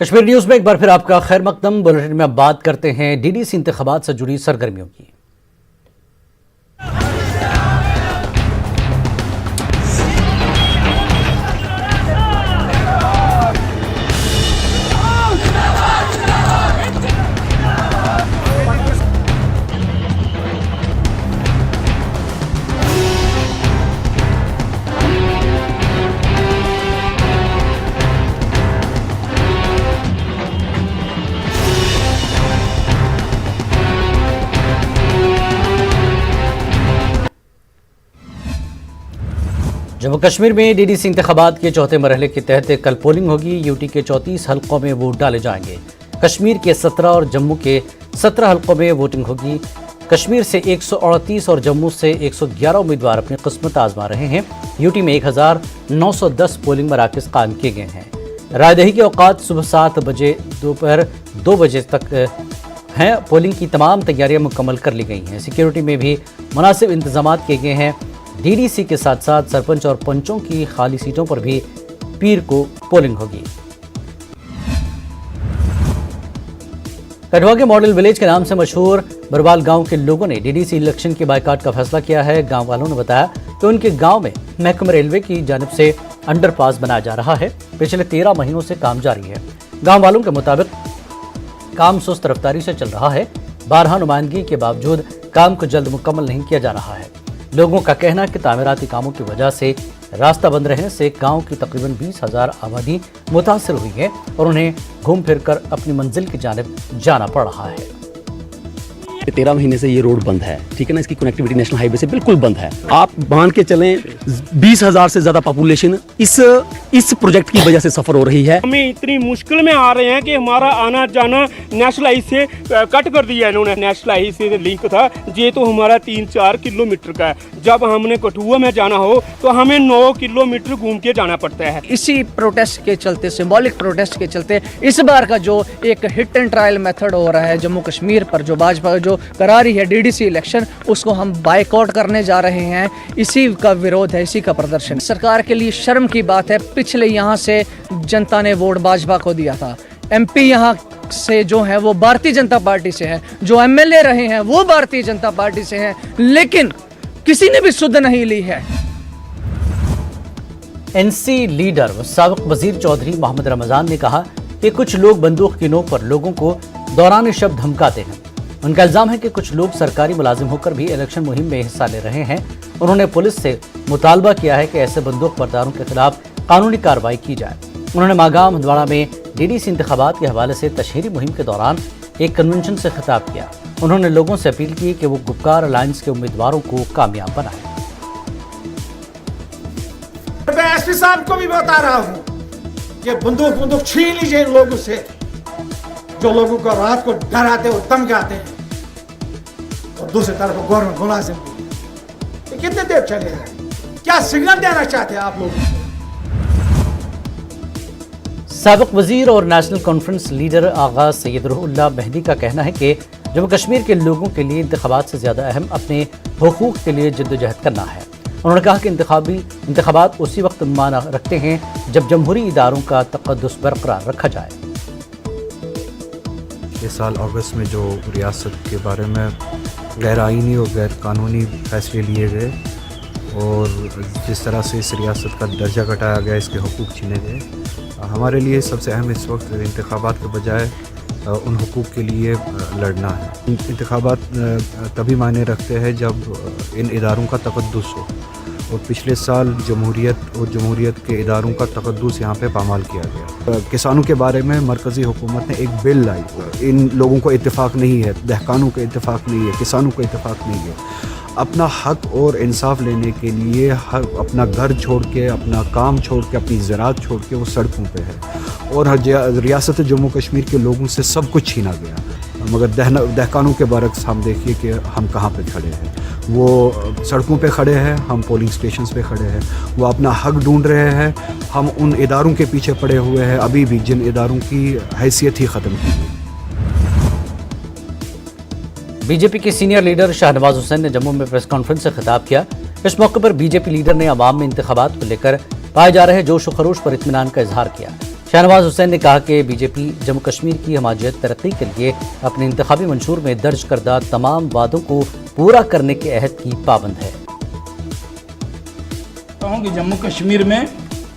Kashmir news में एक बार फिर आपका खैर मकदम। बुलेटिन में अब बात करते हैं डीडीसी इंतखाबात से जुड़ी सरगर्मियों की। जम्मू कश्मीर में डीडीसी इंतखाबात के चौथे मरहले के तहत कल पोलिंग होगी। यूटी के 34 हलकों में वोट डाले जाएंगे। कश्मीर के 17 और जम्मू के 17 हलकों में वोटिंग होगी। कश्मीर से 138 और जम्मू से 111 उम्मीदवार अपनी किस्मत आजमा रहे हैं। यूटी में 1910 पोलिंग मराकज कायम किए गए हैं। रायदही के औकात सुबह 7 बजे दोपहर 2 बजे तक हैं। पोलिंग की तमाम तैयारियां मुकम्मल कर ली गई हैं। सिक्योरिटी में भी मुनासिब इंतजाम किए गए हैं। डीडीसी के साथ साथ सरपंच और पंचों की खाली सीटों पर भी पीर को पोलिंग होगी। कठुआ के मॉडल विलेज के नाम से मशहूर बरवाल गांव के लोगों ने डीडीसी इलेक्शन के बायकॉट का फैसला किया है। गांव वालों ने बताया कि उनके गांव में महकमा रेलवे की जानिब से अंडरपास बनाया जा रहा है। पिछले 13 महीनों से काम जारी है। गांव वालों के मुताबिक काम सुस्त रफ्तारी से चल रहा है। 12 नुमाइंदगी के बावजूद काम को जल्द मुकम्मल नहीं किया जा रहा है। लोगों का कहना है कि तामीराती कामों की वजह से रास्ता बंद रहने से गांव की तकरीबन 20,000 आबादी मुतासर हुई है और उन्हें घूम फिर कर अपनी मंजिल की जानिब जाना पड़ रहा है। 13 महीने से ये रोड बंद है, ठीक है ना। इसकी कनेक्टिविटी नेशनल हाईवे से बिल्कुल बंद है। आप मान के चलें 20,000 से ज्यादा पॉपुलेशन इस प्रोजेक्ट की वजह से सफर हो रही है। हमें इतनी मुश्किल में आ रहे हैं कि हमारा आना जाना नेशनल हाईवे से कट कर दिया इन्होंने। नेशनल हाईवे से लिंक था, ये तो हमारा 3-4 किलोमीटर का है। जब हमने कठुआ में जाना हो तो हमें 9 किलोमीटर घूम के जाना पड़ता है। इसी प्रोटेस्ट के चलते, सिंबॉलिक प्रोटेस्ट के चलते इस बार का जो एक हिट एंड ट्रायल मेथड हो रहा है जम्मू कश्मीर पर, जो भाजपा जो करा रही है डीडीसी इलेक्शन, उसको हम बायकॉट करने जा रहे हैं। इसी का विरोध है, इसी का प्रदर्शन। सरकार के लिए शर्म की बात है, पिछले यहाँ से जनता ने वोट भाजपा को दिया था। एमपी यहाँ से जो है वो भारतीय जनता पार्टी से हैं, जो एमएलए रहे हैं वो भारतीय जनता पार्टी से हैं, लेकिन किसी ने भी सुध नहीं ली है। एनसी लीडर व साबिक वजीर चौधरी मोहम्मद रमजान ने कहा कि कुछ लोग बंदूक की नोक पर लोगों को दौरान शब्द धमकाते हैं। उनका इल्जाम है कि कुछ लोग सरकारी मुलाजिम होकर भी इलेक्शन मुहिम में हिस्सा ले रहे हैं। उन्होंने पुलिस से मुतालबा किया है कि ऐसे बंदूक बरदारों के खिलाफ कानूनी कार्रवाई की जाए। उन्होंने मागाम हंदवाड़ा में डीडीसी इंतखाबात के हवाले से तशहीरी मुहिम के दौरान एक कन्वेंशन से खिताब किया। उन्होंने लोगों से अपील की कि वो गुपकार अलायंस के उम्मीदवारों को कामयाब बनाएं। मैं एसपी साहब को भी बता रहा हूँ कि बंदूक छीन लीजिए इन लोगों से, जो लोगों को रात को डराते और धमकाते हैं, और दूसरी तरफ गवर्नमेंट मुलाजिम भी। कितने देर चलेगा? क्या सिग्नल देना चाहते हैं आप लोग? साबिक वजीर और नेशनल कॉन्फ्रेंस लीडर आगा सैयद रुहुल्लाह मेहदी का कहना है कि जम्मू कश्मीर के लोगों के लिए इंतखाबात से ज्यादा अहम अपने हुकूक के लिए जद्दोजहद करना है। उन्होंने कहा कि इंतखाबात उसी वक्त माना रखते हैं जब जमहूरी इदारों का तक़द्दुस बरकरार रखा जाए। इस साल अगस्त में जो रियासत के बारे में गैर आइनी और गैर कानूनी फैसले लिए गए और जिस तरह से इस रियासत का दर्जा घटाया गया, इसके हुकूक छीने गए, हमारे लिए सबसे अहम इस वक्त इंतखाबात के बजाय उन हुकूक के लिए लड़ना है। इंतखाबात तभी मायने रखते हैं जब इन इदारों का तक़द्दुस हो, और पिछले साल जमहूरियत के इदारों का तक़द्दुस यहाँ पे पामाल किया गया। किसानों के बारे में मरकज़ी हुकूमत ने एक बिल लाई। इन लोगों को इत्तेफाक नहीं है, दहकानों को इत्तेफाक नहीं है, किसानों को इत्तेफाक नहीं है। अपना हक और इंसाफ लेने के लिए अपना घर छोड़ के, अपना काम छोड़ के, अपनी ज़राअत छोड़ के वो सड़कों पे है। और रियासत जम्मू कश्मीर के लोगों से सब कुछ छीना गया, मगर दहकानों के बरक्स हम देखिए कि हम कहाँ पे खड़े हैं। वो सड़कों पे खड़े हैं, हम पोलिंग स्टेशंस पे खड़े हैं। वो अपना हक ढूंढ रहे हैं, हम उन इदारों के पीछे पड़े हुए हैं अभी भी जिन इदारों की हैसियत ही ख़त्म की गई। बीजेपी के सीनियर लीडर शाहनवाज हुसैन ने जम्मू में प्रेस कॉन्फ्रेंस से खिताब किया। इस मौके पर बीजेपी लीडर ने अवाम में इंतखाबात को लेकर पाए जा रहे जोश व खरोश पर इत्मीनान का इजहार किया। शाहनवाज हुसैन ने कहा कि बीजेपी जम्मू कश्मीर की हमायत तरक्की के लिए अपने इंतखाबी मंशूर में दर्ज करदा तमाम वादों को पूरा करने के अहद की पाबंद है। कहूँ कि जम्मू कश्मीर में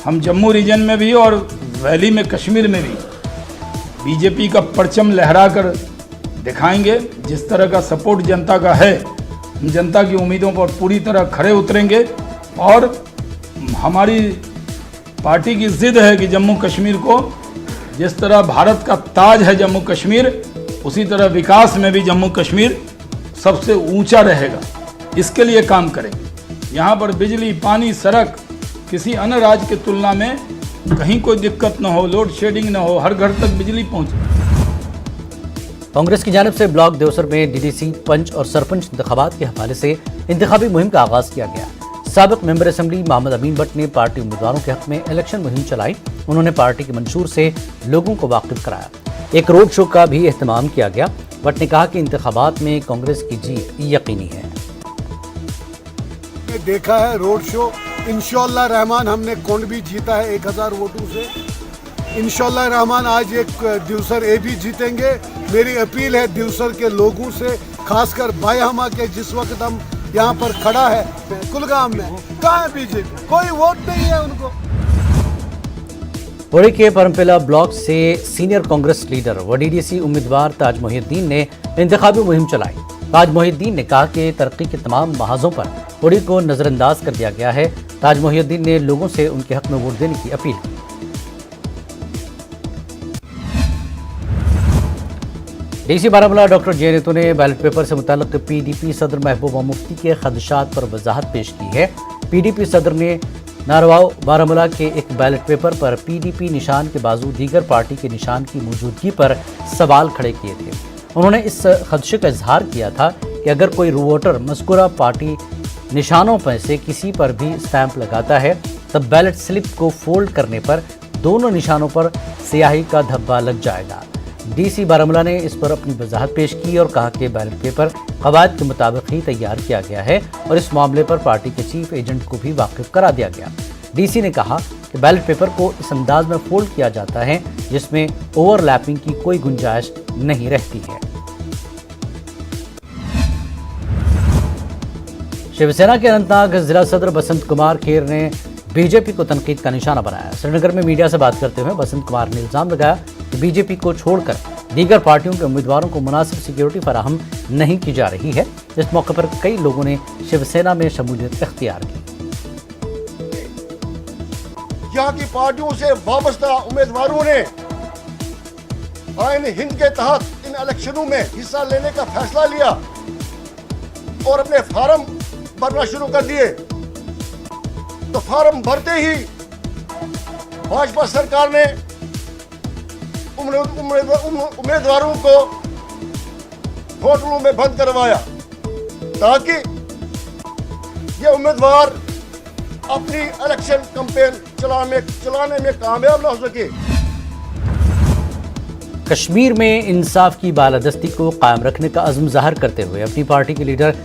हम जम्मू रीजन में भी और वैली में कश्मीर में भी बीजेपी का परचम लहरा कर दिखाएंगे। जिस तरह का सपोर्ट जनता का है, हम जनता की उम्मीदों पर पूरी तरह खरे उतरेंगे और हमारी पार्टी की जिद है कि जम्मू कश्मीर को जिस तरह भारत का ताज है जम्मू कश्मीर, उसी तरह विकास में भी जम्मू कश्मीर सबसे ऊंचा रहेगा। इसके लिए काम करेंगे। यहाँ पर बिजली, पानी, सड़क किसी अन्य राज्य की तुलना में कहीं कोई दिक्कत न हो, लोड शेडिंग न हो, हर घर तक बिजली पहुँचे। कांग्रेस की जानिब से ब्लॉक देवसर में डीडीसी, पंच और सरपंच इंतखाबात के हवाले से इंतखाबी मुहिम का आगाज किया गया। साबिक मेंबर असेंबली मोहम्मद अमीन भट्ट ने पार्टी उम्मीदवारों के हक में इलेक्शन मुहिम चलाई। उन्होंने पार्टी के मंशूर से लोगों को वाकिफ कराया। एक रोड शो का भी एहतमाम किया गया। भट्ट ने कहा कि इंतखाबात में कांग्रेस की जीत यकीनी है। देखा है रोड शो, इंशाअल्लाह रहमान हमने कौन भी जीता है 1000 वोटों से। इंशाअल्लाह रहमान आज एक दिवसर ए भी जीतेंगे। मेरी अपील है दिवसर के लोगों से, खासकर भाई हमा के, जिस वक्त हम यहाँ पर खड़ा है कुलगाम में, कहाँ है बीजेपी? कोई वोट नहीं है उनको। पुरी के परमपेला ब्लॉक से सीनियर कांग्रेस लीडर व डीडीसी उम्मीदवार ताज मोहिउद्दीन ने इंतखाबी मुहिम चलाई। ताज मोहिउद्दीन ने कहा कि तरक्की के तमाम महाजों पर पुरी को नजरअंदाज कर दिया गया है। ताज मोहिउद्दीन ने लोगों से उनके हक में वोट देने की अपील की। डीसी बारामूला डॉक्टर जे नेतू ने बैलेट पेपर से मुताल्लिक पीडीपी सदर महबूबा मुफ्ती के खदशात पर वजाहत पेश की है। पीडीपी सदर ने नारवाव बारामूला के एक बैलेट पेपर पर पीडीपी निशान के बाजू दीगर पार्टी के निशान की मौजूदगी पर सवाल खड़े किए थे। उन्होंने इस खदशे का इजहार किया था कि अगर कोई वोटर मज़कूरा पार्टी निशानों पर से किसी पर भी स्टैंप लगाता है तब बैलेट स्लिप को फोल्ड करने पर दोनों निशानों पर स्याही का धब्बा लग जाएगा। डीसी बारामूला ने इस पर अपनी वजाहत पेश की और कहा कि बैलेट पेपर कवायद के मुताबिक ही तैयार किया गया है और इस मामले पर पार्टी के चीफ एजेंट को भी वाकिफ करा दिया गया। डीसी ने कहा कि बैलेट पेपर को इस अंदाज में फोल्ड किया जाता है जिसमें ओवरलैपिंग की कोई गुंजाइश नहीं रहती है। शिवसेना के अनंतनाग जिला सदर बसंत कुमार खेर ने बीजेपी को तनकीद का निशाना बनाया। श्रीनगर में मीडिया से बात करते हुए बसंत कुमार ने इल्जाम लगाया कि बीजेपी को छोड़कर दीगर पार्टियों के उम्मीदवारों को मुनासिब सिक्योरिटी फराहम नहीं की जा रही है। इस मौके पर कई लोगों ने शिवसेना में शमूलियत इख्तियार की। यहाँ की पार्टियों से वाबस्ता उम्मीदवारों ने आईन हिंद के तहत इन इलेक्शनों में हिस्सा लेने का फैसला लिया और अपने फार्म भरना शुरू कर दिए। तो फार्म भरते ही भाजपा सरकार ने उम्मीदवारों को होटलों में बंद करवाया ताकि ये उम्मीदवार अपनी इलेक्शन कैंपेन चलाने में कामयाब न हो सके। कश्मीर में इंसाफ की बालादस्ती को कायम रखने का अज़्म ज़ाहिर करते हुए अपनी पार्टी के लीडर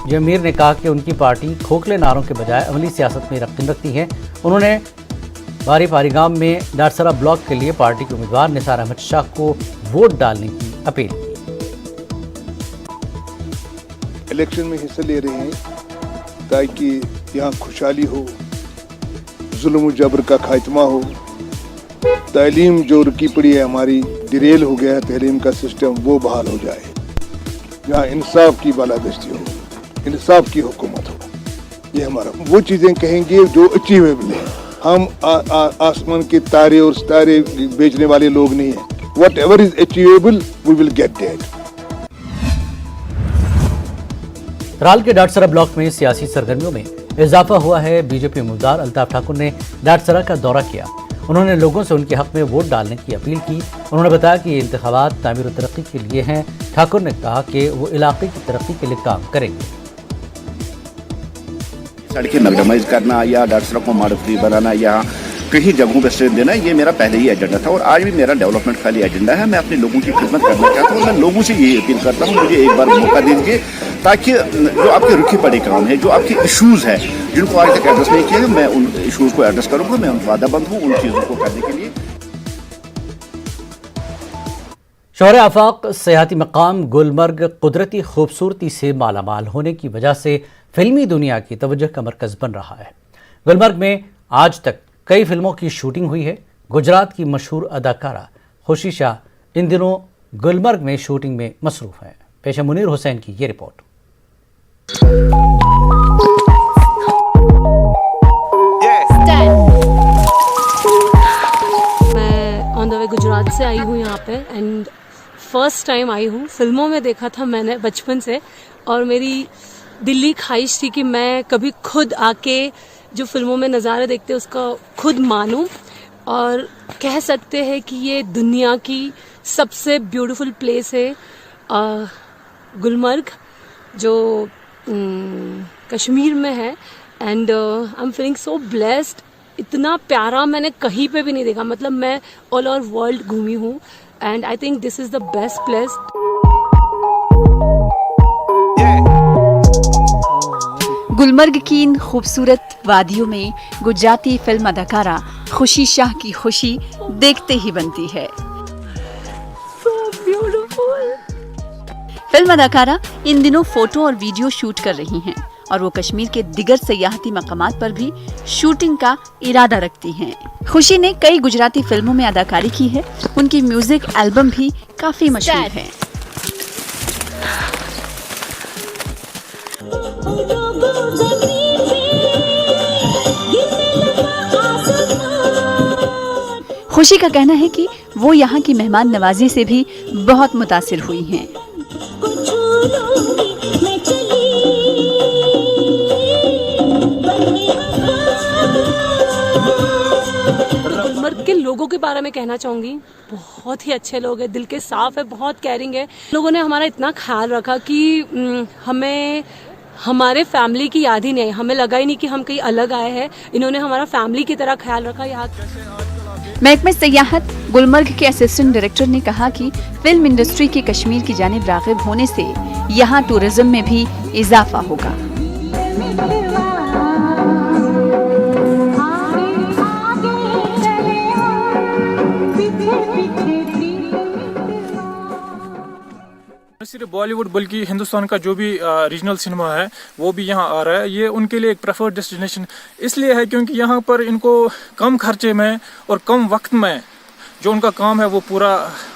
जमीर ने कहा कि उनकी पार्टी खोखले नारों के बजाय अमली सियासत में यकीन रखती है। उन्होंने बारी पारीगाम में डाटसरा ब्लॉक के लिए पार्टी के उम्मीदवार निसार अहमद शाह को वोट डालने की अपील की। इलेक्शन में हिस्सा ले रहे हैं ताकि यहाँ खुशहाली हो, जुल्म जबर का खात्मा हो, तालीम जो रुकी पड़ी है हमारी, डिरेल हो गया है तालीम का सिस्टम, वो बहाल हो जाए। यहाँ इंसाफ की बालादस्ती हो, इंसाफ की हुकूमत हो। ये हमारा वो चीज़ें कहेंगे जो अचीवेबल है। हम आसमान के तारे और सितारे बेचने वाले लोग नहीं हैं। Whatever is achievable we will get that. Tral के डाटसरा ब्लॉक में सियासी सरगर्मियों में इजाफा हुआ है। बीजेपी उम्मीदवार अल्ताफ ठाकुर ने डाटसरा का दौरा किया। उन्होंने लोगों से उनके हक में वोट डालने की अपील की। उन्होंने बताया कि ये इंतखाबात तामीर और तरक्की के लिए हैं। ठाकुर ने कहा कि वो इलाके की तरक्की के लिए काम करेंगे। सड़कें मैग्डमाइज करना या डाटसरा को मॉडल फ्री बनाना या कहीं जगहों पर स्ट्रेंथ देना, ये मेरा पहले ही एजेंडा था और आज भी मेरा डेवलपमेंट खाली एजेंडा है। मैं अपने लोगों की खिदमत करना चाहता हूँ। मैं लोगों से यही अपील करता हूँ, मुझे एक बार मौका दीजिए ताकि जो आपके रुके पड़े काम है, जो आपके इश्यूज है जिनको आज तक एड्रेस नहीं किया, मैं उन इश्यूज को एड्रेस करूंगा। मैं वादाबंद हूँ उन चीज़ों को करने के लिए। शहर आफाक सियाहती मकाम गुलमर्ग कुदरती खूबसूरती से मालामाल होने की वजह से फिल्मी दुनिया की तवज्जो का मरकज़ बन रहा है। गुलमर्ग में आज तक कई फिल्मों की शूटिंग हुई है। गुजरात की मशहूर अदाकारा खुशी शाह इन दिनों गुलमर्ग में शूटिंग में मसरूफ़ है। पेश है मुनीर हुसैन की ये रिपोर्ट। मैं ऑन द वे गुजरात से आई हूँ यहाँ पे एंड फर्स्ट टाइम आई हूँ। फिल्मों में देखा था मैंने बचपन से, और मेरी दिल्ली ख्वाहिश थी कि मैं कभी खुद आके जो फिल्मों में नज़ारे देखते हैं उसका खुद मानूं, और कह सकते हैं कि ये दुनिया की सबसे ब्यूटीफुल प्लेस है गुलमर्ग, जो कश्मीर में है। And I am feeling so blessed. इतना प्यारा मैंने कहीं पे भी नहीं देखा। मतलब मैं ऑल ओवर वर्ल्ड घूमी हूँ and I think this is the best place. Gulmarg की इन खूबसूरत वादियों में गुजराती फिल्म अदाकारा खुशी शाह की खुशी देखते ही बनती है। फिल्म अदाकारा इन दिनों फोटो और वीडियो शूट कर रही हैं और वो कश्मीर के दिगर सयाहती मकामात पर भी शूटिंग का इरादा रखती हैं। खुशी ने कई गुजराती फिल्मों में अदाकारी की है। उनकी म्यूजिक एल्बम भी काफी मशहूर है। खुशी का कहना है कि वो यहाँ की मेहमान नवाजी से भी बहुत मुतासिर हुई हैं। गुलमर्ग के लोगों के बारे में कहना चाहूँगी, बहुत ही अच्छे लोग हैं, दिल के साफ है, बहुत केयरिंग है। लोगों ने हमारा इतना ख्याल रखा कि हमें हमारे फैमिली की याद ही नहीं आई। हमें लगा ही नहीं कि हम कहीं अलग आए हैं। इन्होंने हमारा फैमिली की तरह ख्याल रखा। यहाँ महकमे सयाहत गुलमर्ग के असिस्टेंट डायरेक्टर ने कहा कि फिल्म इंडस्ट्री के कश्मीर की जानिब राग़िब होने से यहाँ टूरिज्म में भी इजाफा होगा। सिर्फ बॉलीवुड बल्कि हिंदुस्तान का जो भी रीजनल सिनेमा है वो भी यहाँ आ रहा है। ये उनके लिए एक प्रेफर्ड डेस्टिनेशन इसलिए है क्योंकि यहाँ पर इनको कम खर्चे में और कम वक्त में जो उनका काम है वो पूरा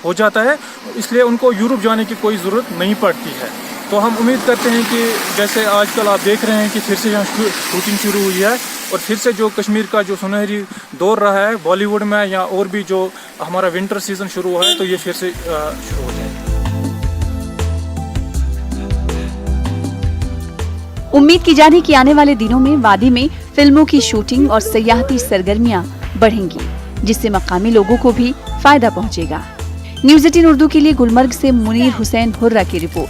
हो जाता है, इसलिए उनको यूरोप जाने की कोई ज़रूरत नहीं पड़ती है। तो हम उम्मीद करते हैं कि जैसे आजकल आप देख रहे हैं कि फिर से यहाँ शूटिंग शुरू हुई है और फिर से जो कश्मीर का जो सुनहरी दौर रहा है बॉलीवुड में या और भी जो हमारा विंटर सीजन शुरू हुआ है तो ये फिर से शुरू हो जाए। उम्मीद की जाने कि आने वाले दिनों में वादी में फिल्मों की शूटिंग और सयाहती सरगर्मियां बढ़ेंगी, जिससे मकामी लोगों को भी फायदा पहुंचेगा। न्यूज़ 18 उर्दू के लिए गुलमर्ग से मुनीर हुसैन हुर्रा की रिपोर्ट।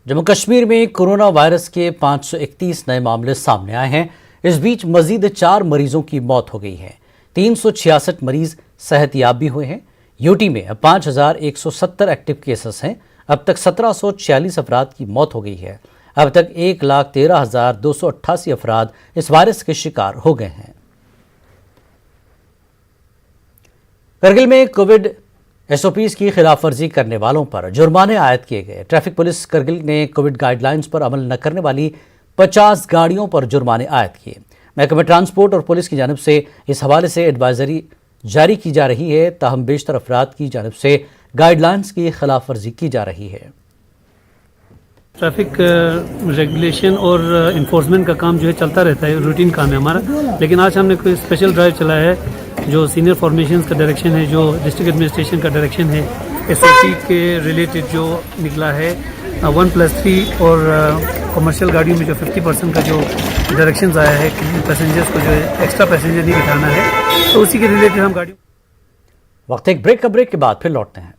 जम्मू कश्मीर में कोरोना वायरस के 531 नए मामले सामने आए हैं। इस बीच मजीद 4 मरीजों की मौत हो गई है। 366 मरीज सेहतयाब भी हुए हैं। यूटी में 5170 एक्टिव केसेस हैं। अब तक 1746 अफराद की मौत हो गई है। अब तक 1,13,288 अफराद इस वायरस के शिकार हो गए हैं। करगिल में कोविड एसओपीज की खिलाफ वर्जी करने वालों पर जुर्माने आयद किए गए। ट्रैफिक पुलिस करगिल ने कोविड गाइडलाइंस पर अमल न करने वाली 50 गाड़ियों पर जुर्माने आयद किए। महकमे ट्रांसपोर्ट और पुलिस की जानिब से इस हवाले से एडवाइजरी जारी की जा रही है, ताहम बेशतर अफराद की जानिब से गाइडलाइंस की खिलाफ वर्जी की जा रही है। ट्रैफिक रेगुलेशन और इन्फोर्समेंट का काम जो है चलता रहता है, रूटीन काम है हमारा। लेकिन आज हमने कोई स्पेशल ड्राइव चलाया है जो सीनियर फॉर्मेशन का डायरेक्शन है, जो डिस्ट्रिक्ट एडमिनिस्ट्रेशन का डायरेक्शन है, एसएससी के रिलेटेड जो निकला है 1+3 और कमर्शियल गाड़ियों में जो 50% का जो डायरेक्शंस आया है कि पैसेंजर्स को जो है एक्स्ट्रा पैसेंजर नहीं बिठाना है, तो उसी के रिलेटेड हम गाड़ियों। वक्त एक ब्रेक के बाद फिर लौटते हैं।